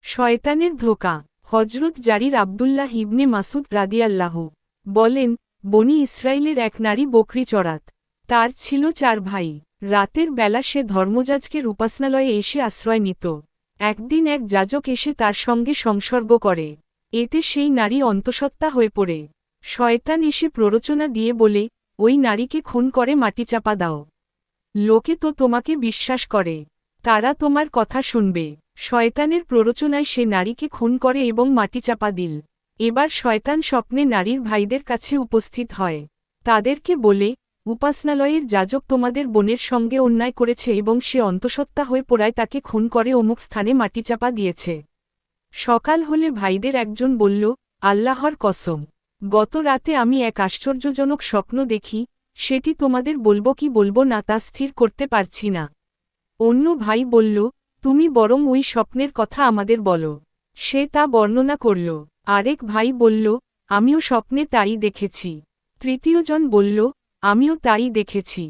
শয়তানের ধোঁকা। হজরত জারির আব্দুল্লাহ ইবনে মাসুদ রাদিয়াল্লাহু বলেন, বনি ইসরাইলের এক নারী বকরি চড়াত। তার ছিল 4 ভাই। রাতের বেলা সে ধর্মযাজকের উপাসনালয়ে এসে আশ্রয় নিত। একদিন এক যাজক এসে তার সঙ্গে সংসর্গ করে। এতে সেই নারী অন্তঃসত্ত্বা হয়ে পড়ে। শয়তান এসে প্ররোচনা দিয়ে বলে, ওই নারীকে খুন করে মাটিচাপা দাও। লোকে তো তোমাকে বিশ্বাস করে, তারা তোমার কথা শুনবে। শয়তানের প্ররোচনায় সে নারীকে খুন করে এবং মাটিচাপা দিল। এবার শয়তান স্বপ্নে নারীর ভাইদের কাছে উপস্থিত হয়। তাদেরকে বলে, উপাসনালয়ের যাজক তোমাদের বোনের সঙ্গে অন্যায় করেছে এবং সে অন্তঃসত্ত্বা হয়ে পড়ায় তাকে খুন করে অমুক স্থানে মাটিচাপা দিয়েছে। সকাল হলে ভাইদের একজন বলল, আল্লাহর কসম, গত রাতে আমি এক আশ্চর্যজনক স্বপ্ন দেখি, সেটি তোমাদের বলবো কি বলবো না তা স্থির করতে পারছি না। অন্য ভাই বলল, তুমি বরং ওই স্বপ্নের কথা আমাদের বলো। সে তা বর্ণনা করল। আরেক ভাই বলল, আমিও স্বপ্নে তাই দেখেছি। তৃতীয়জন বলল, আমিও তাই দেখেছি।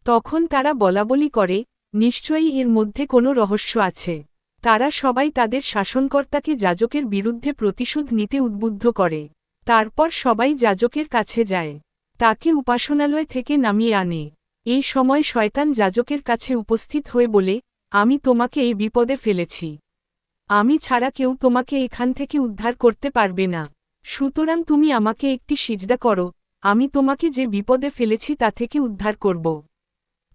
তখন তারা বলাবলি করে, নিশ্চয়ই এর মধ্যে কোনো রহস্য আছে। তারা সবাই তাদের শাসনকর্তাকে যাজকের বিরুদ্ধে প্রতিশোধ নিতে উদ্বুদ্ধ করে। তারপর সবাই যাজকের কাছে যায়। তাকে উপাসনালয় থেকে নামিয়ে আনে। এই সময় শয়তান যাজকের কাছে উপস্থিত হয়ে বলে, আমি তোমাকে এই বিপদে ফেলেছি। আমি ছাড়া কেউ তোমাকে এখান থেকে উদ্ধার করতে পারবে না। সুতরাং তুমি আমাকে একটি সিজদা করো, আমি তোমাকে যে বিপদে ফেলেছি তা থেকে উদ্ধার করব।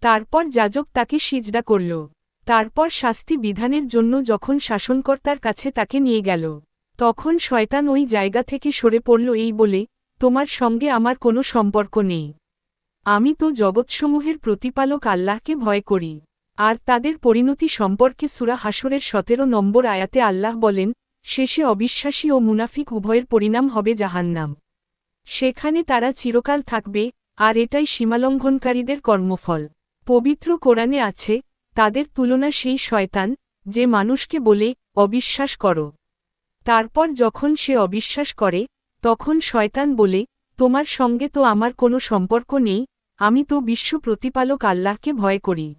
তারপর যাজক তাকে সিজদা করল। তারপর শাস্তি বিধানের জন্য যখন শাসনকর্তার কাছে তাকে নিয়ে গেল, তখন শয়তান ওই জায়গা থেকে সরে পড়ল এই বলে, তোমার সঙ্গে আমার কোনো সম্পর্ক নেই। আমি তো জগৎসমূহের প্রতিপালক আল্লাহকে ভয় করি। আর তাদের পরিণতি সম্পর্কে সূরা হাশরের 17 নম্বর আয়াতে আল্লাহ বলেন, শেষে অবিশ্বাসী ও মুনাফিক উভয়ের পরিণাম হবে জাহান্নাম। সেখানে তারা চিরকাল থাকবে, আর এটাই সীমালঙ্ঘনকারীদের কর্মফল। পবিত্র কোরআনে আছে, তাদের তুলনা সেই শয়তান, যে মানুষকে বলে, অবিশ্বাস করো। তারপর যখন সে অবিশ্বাস করে, তখন শয়তান বলে, তোমার সঙ্গে তো আমার কোনো সম্পর্ক নেই, আমি তো বিশ্ব প্রতিপালক আল্লাহকে ভয় করি।